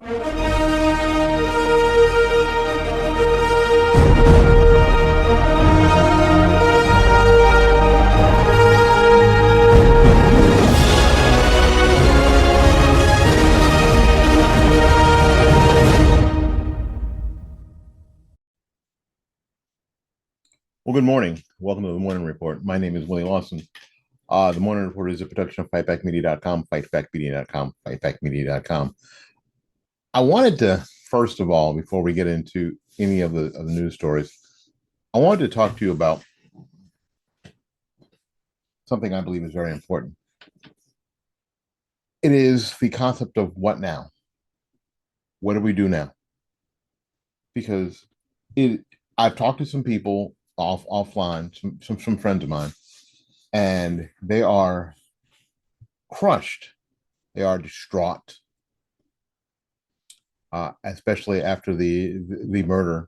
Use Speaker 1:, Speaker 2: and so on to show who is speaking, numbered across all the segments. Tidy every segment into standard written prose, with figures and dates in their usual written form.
Speaker 1: Well, good morning. Welcome to the Morning Report. My name is Willie Lawson. The Morning Report is a production of fightbackmedia.com, fightbackmedia.com, fightbackmedia.com. I wanted to, first of all, before we get into any of the news stories, I wanted to talk to you about something I believe is very important. It is the concept of what now? What do we do now? Because I've talked to some people offline, some friends of mine, and they are crushed. They are distraught, especially after the murder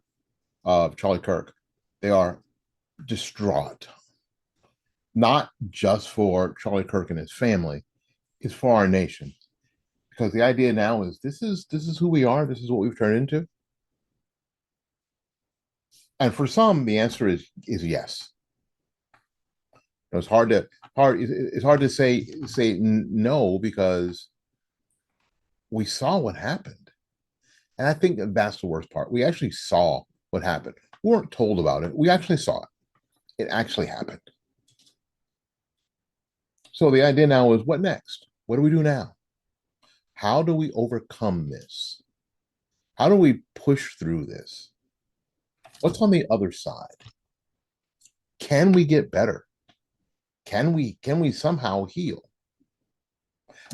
Speaker 1: of Charlie Kirk. They are distraught, not just for Charlie Kirk and his family, it's for our nation. Because the idea now is this is who we are. This is what we've turned into. And for some, the answer is yes. It's hard to say no, because we saw what happened. And I think that's the worst part. We actually saw what happened. We weren't told about it. We actually saw it. It actually happened. So the idea now is, what next? What do we do now? How do we overcome this? How do we push through this? What's on the other side? Can we get better? Can we somehow heal?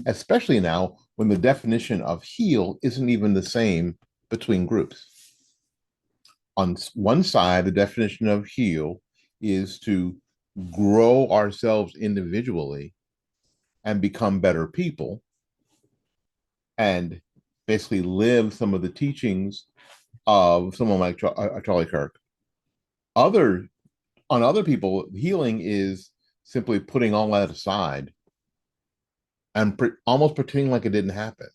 Speaker 1: Especially now when the definition of heal isn't even the same between groups. On one side, the definition of heal is to grow ourselves individually and become better people and basically live some of the teachings of someone like Charlie Kirk. On other people, healing is simply putting all that aside and almost pretending like it didn't happen.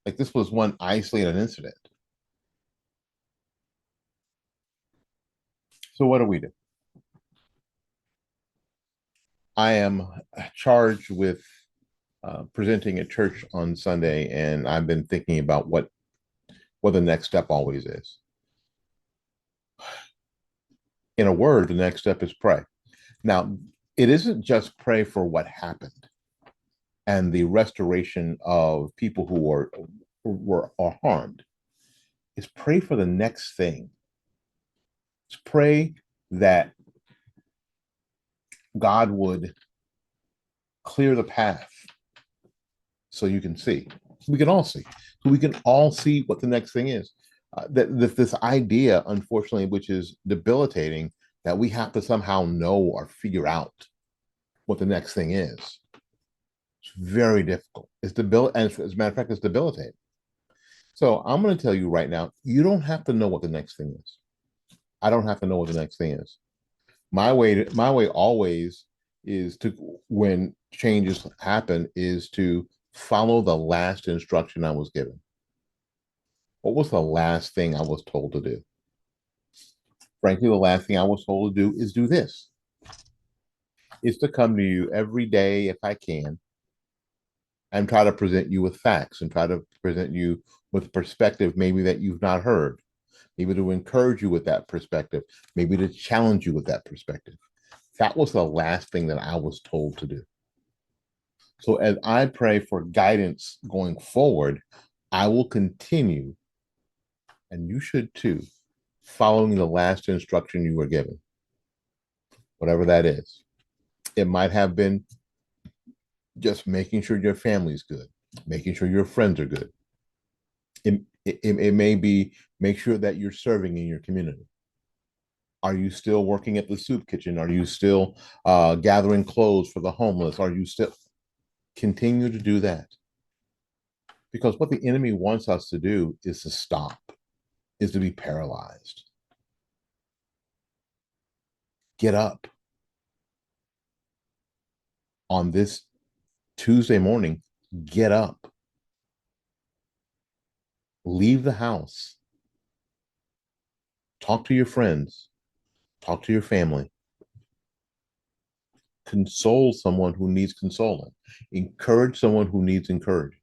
Speaker 1: Like this was one isolated incident. So what do we do? I am charged with presenting at church on Sunday, and I've been thinking about what the next step always is. In a word, the next step is pray. Now, it isn't just pray for what happened and the restoration of people who were harmed. It's pray for the next thing. It's pray that God would clear the path so you can see. We can all see. So we can all see what the next thing is. This idea, unfortunately, which is debilitating, that we have to somehow know or figure out what the next thing is. It's very difficult. It's debilitating, and as a matter of fact, it's debilitating. So I'm going to tell you right now, you don't have to know what the next thing is. I don't have to know what the next thing is. My way always is to, when changes happen, is to follow the last instruction I was given. What was the last thing I was told to do? Frankly, the last thing I was told to do is do this. Is to come to you every day if I can and try to present you with facts and try to present you with perspective maybe that you've not heard, maybe to encourage you with that perspective, maybe to challenge you with that perspective. That was the last thing that I was told to do. So as I pray for guidance going forward, I will continue, and you should too, following the last instruction you were given, whatever that is. It might have been just making sure your family's good, making sure your friends are good. It may be make sure that you're serving in your community. Are you still working at the soup kitchen? Are you still gathering clothes for the homeless? Are you still continue to do that? Because what the enemy wants us to do is to stop, is to be paralyzed. Get up. On this Tuesday morning, get up. Leave the house. Talk to your friends. Talk to your family. Console someone who needs consoling. Encourage someone who needs encouraged.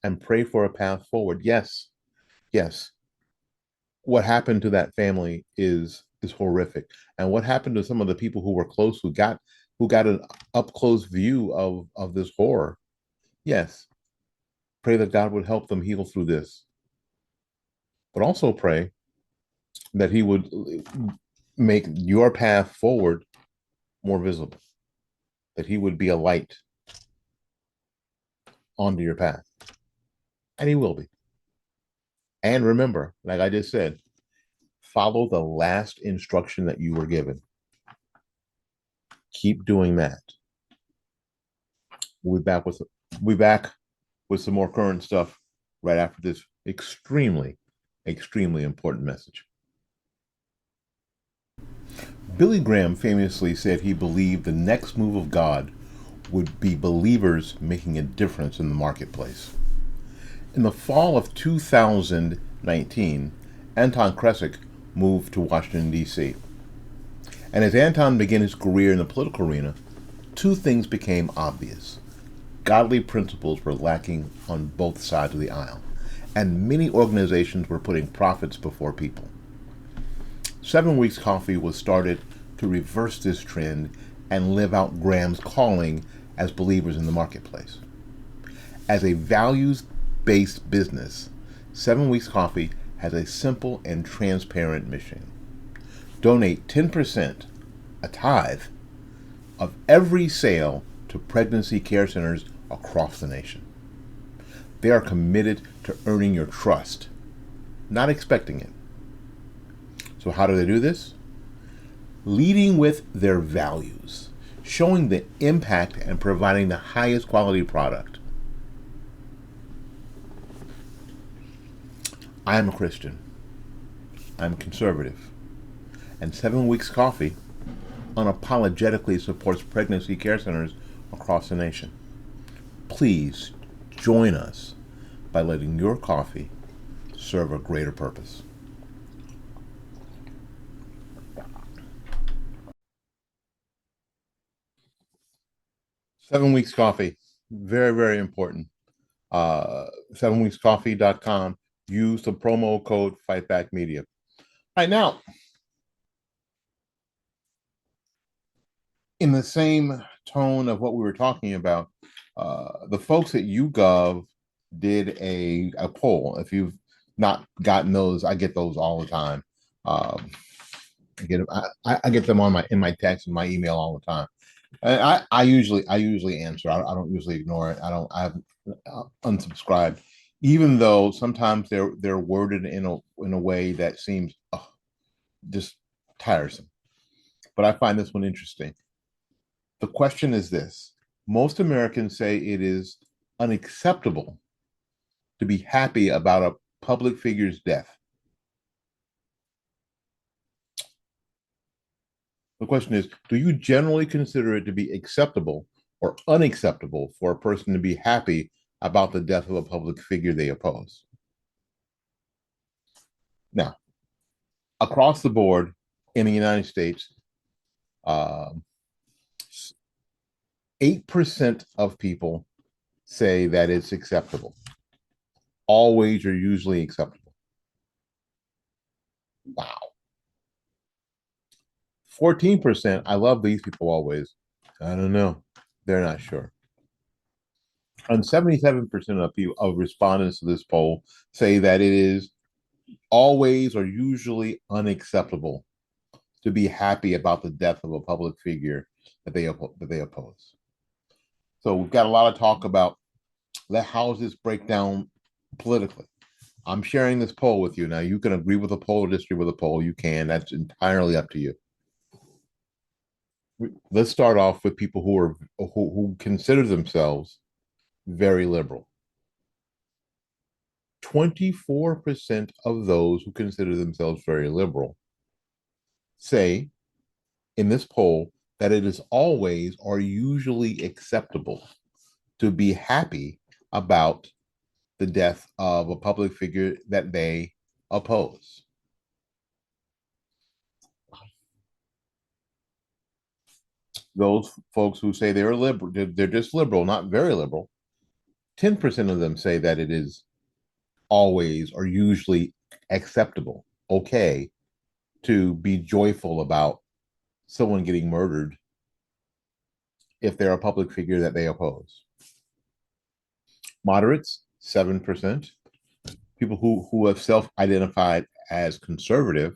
Speaker 1: And pray for a path forward. Yes, yes. What happened to that family is horrific. And what happened to some of the people who were close who got an up close view of this horror? Yes. Pray that God would help them heal through this. But also pray that he would make your path forward more visible, that he would be a light onto your path. And he will be. And remember, like I just said, follow the last instruction that you were given. Keep doing that. We'll be back with some more current stuff right after this extremely, extremely important message. Billy Graham famously said he believed the next move of God would be believers making a difference in the marketplace. In the fall of 2019, Anton Kresik moved to Washington, D.C. And as Anton began his career in the political arena, two things became obvious. Godly principles were lacking on both sides of the aisle, and many organizations were putting profits before people. 7 Weeks Coffee was started to reverse this trend and live out Graham's calling as believers in the marketplace. As a values-based business, 7 Weeks Coffee has a simple and transparent mission. Donate 10%, a tithe, of every sale to pregnancy care centers across the nation. They are committed to earning your trust, not expecting it. So how do they do this? Leading with their values, showing the impact and providing the highest quality product. I am a Christian. I'm conservative. And 7 Weeks Coffee unapologetically supports pregnancy care centers across the nation. Please join us by letting your coffee serve a greater purpose. Seven Weeks Coffee, very, very important. 7weekscoffee.com. Use the promo code FightbackMedia. All right, now, in the same tone of what we were talking about, the folks at YouGov did a poll. If you've not gotten those, I get those all the time. I get them in my text and my email all the time. And I usually answer. I don't usually ignore it. I've unsubscribed, even though sometimes they're worded in a way that seems just tiresome. But I find this one interesting. The question is this: most Americans say it is unacceptable to be happy about a public figure's death. The question is, do you generally consider it to be acceptable or unacceptable for a person to be happy about the death of a public figure they oppose? Now, across the board in the United States, 8% of people say that it's acceptable. Always or usually acceptable. Wow. 14%, I love these people always. I don't know. They're not sure. And 77% of respondents to this poll say that it is always or usually unacceptable to be happy about the death of a public figure that they oppose. So we've got a lot of talk about how does this break down politically. I'm sharing this poll with you. Now you can agree with a poll or disagree with a poll. You can. That's entirely up to you. Let's start off with people who consider themselves very liberal. 24% of those who consider themselves very liberal say in this poll that it is always or usually acceptable to be happy about the death of a public figure that they oppose. Those folks who say they're liberal, they're just liberal, not very liberal. 10% of them say that it is always or usually acceptable, okay, to be joyful about someone getting murdered if they're a public figure that they oppose. Moderates, 7%. People who have self-identified as conservative,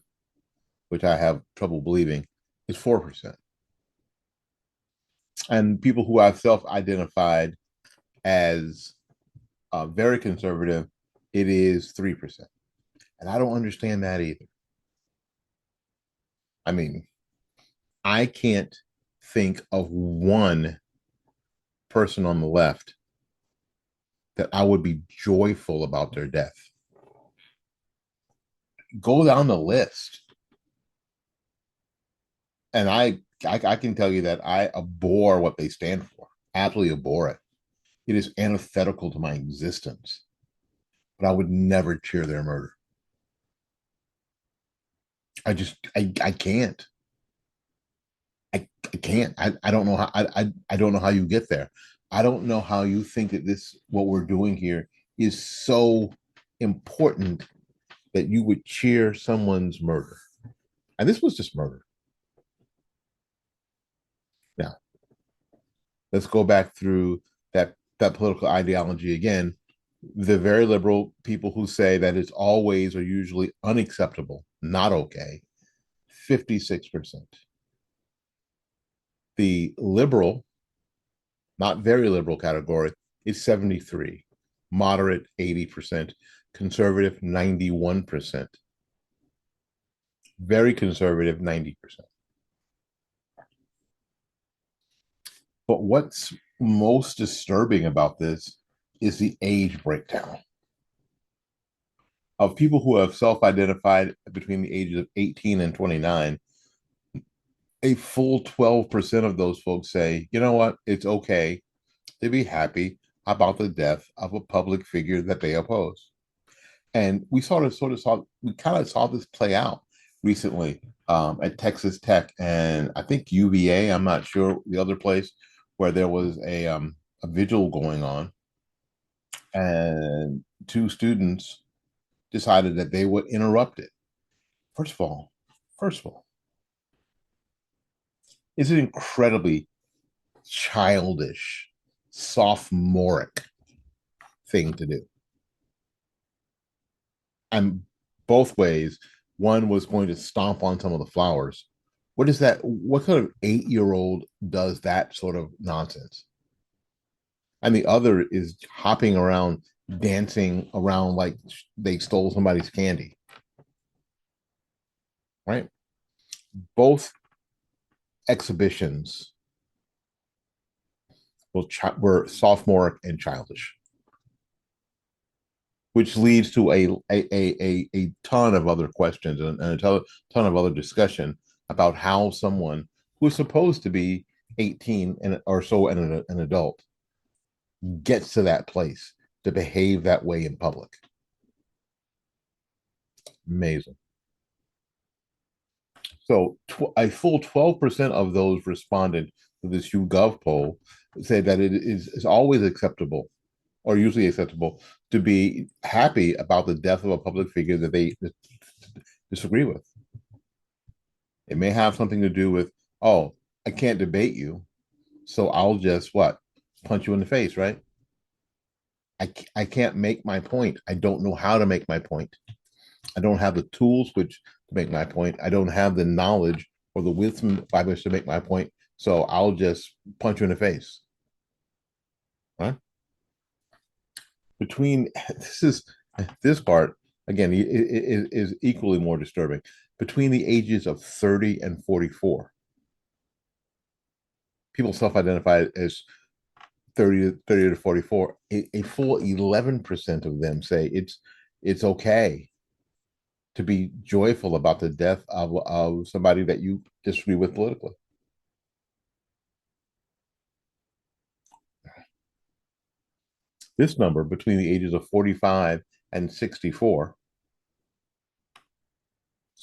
Speaker 1: which I have trouble believing, is 4%. And people who have self-identified as very conservative, it is 3%. And I don't understand that either. I mean, I can't think of one person on the left that I would be joyful about their death. Go down the list. And I can tell you that I abhor what they stand for. Absolutely abhor it. It is antithetical to my existence. But I would never cheer their murder. I can't. I can't. I don't know how I don't know how you get there. I don't know how you think that this what we're doing here is so important that you would cheer someone's murder. And this was just murder. Now, let's go back through that political ideology again. The very liberal people who say that it's always or usually unacceptable, not okay, 56%. The liberal, not very liberal category is 73, moderate 80%, conservative 91%, very conservative 90%. But what's most disturbing about this is the age breakdown of people who have self-identified between the ages of 18 and 29. A full 12% of those folks say, you know what, it's okay to be happy about the death of a public figure that they oppose. And we kind of saw this play out recently at Texas Tech and I think UVA, I'm not sure the other place, where there was a vigil going on and two students decided that they would interrupt it. First of all, it's an incredibly childish, sophomoric thing to do. And both ways, one was going to stomp on some of the flowers. What is that? What kind of 8-year-old does that sort of nonsense? And the other is hopping around, dancing around like they stole somebody's candy. Right? Both exhibitions were sophomoric and childish, which leads to a ton of other questions and a ton of other discussion about how someone who is supposed to be 18 and or so and an adult gets to that place to behave that way in public. Amazing. So a full 12% of those responded to this YouGov poll say that it is always acceptable or usually acceptable to be happy about the death of a public figure that they disagree with. It may have something to do with, oh, I can't debate you, so I'll just what? Punch you in the face, right? I can't make my point. I don't know how to make my point. I don't have the tools which to make my point. I don't have the knowledge or the wisdom by which to make my point. So I'll just punch you in the face. Right? Between this part again is equally more disturbing. Between the ages of 30 and 44, people self-identify as 30 to 44. A full 11% of them say it's okay to be joyful about the death of somebody that you disagree with politically. This number between the ages of 45 and 64,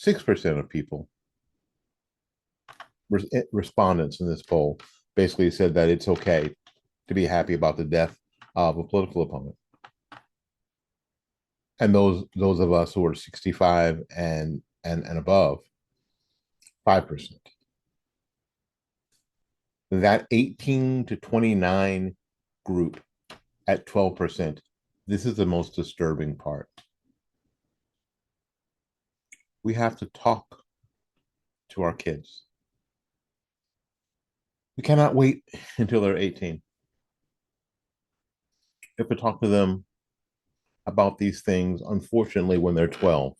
Speaker 1: 6% of people, respondents in this poll, basically said that it's okay to be happy about the death of a political opponent. And those of us who are 65 and above, 5%. That 18 to 29 group at 12%, this is the most disturbing part. We have to talk to our kids. We cannot wait until they're 18. We have to talk to them about these things, unfortunately, when they're 12,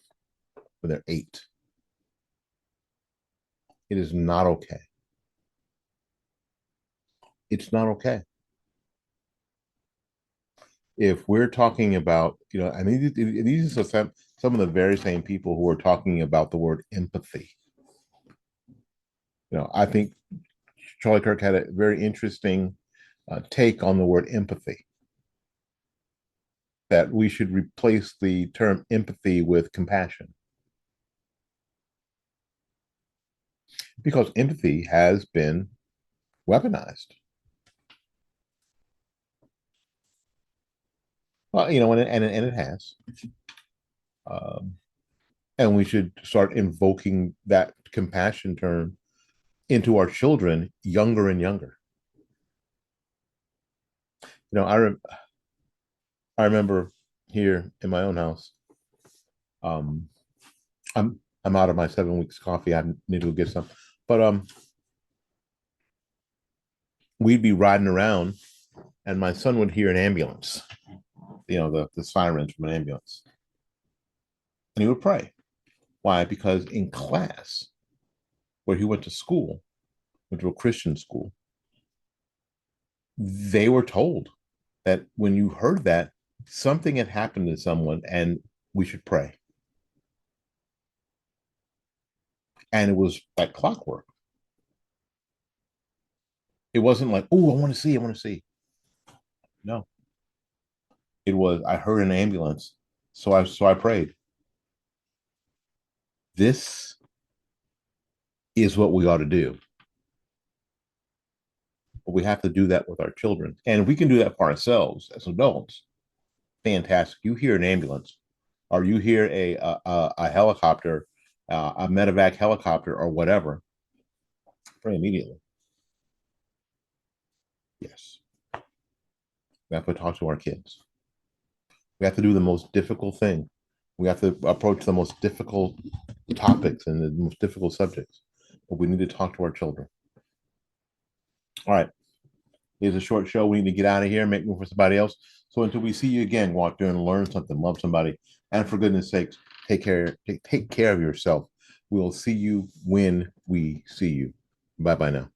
Speaker 1: when they're 8. It is not okay. It's not okay. If we're talking about, I mean, these are some of the very same people who are talking about the word empathy. I think Charlie Kirk had a very interesting take on the word empathy, that we should replace the term empathy with compassion. Because empathy has been weaponized. Well, and it has. And we should start invoking that compassion term into our children younger and younger. I remember here in my own house, I'm I'm out of my 7 weeks coffee. I need to go get some. But we'd be riding around and my son would hear an ambulance, the sirens from an ambulance. And he would pray. Why? Because in class, where he went to school, went to a Christian school, they were told that when you heard that, something had happened to someone and we should pray. And it was like clockwork. It wasn't like, oh, I want to see. No. It was, I heard an ambulance, so I prayed. This is what we ought to do. But we have to do that with our children. And if we can do that for ourselves as adults, fantastic. You hear an ambulance, or you hear a helicopter, a medevac helicopter, or whatever, pray immediately. Yes. We have to talk to our kids. We have to do the most difficult thing. We have to approach the most difficult topics and the most difficult subjects. But we need to talk to our children. All right. Here's a short show. We need to get out of here, make room for somebody else. So until we see you again, go out there and learn something, love somebody, and for goodness sakes, take care of yourself. We'll see you when we see you. Bye-bye now.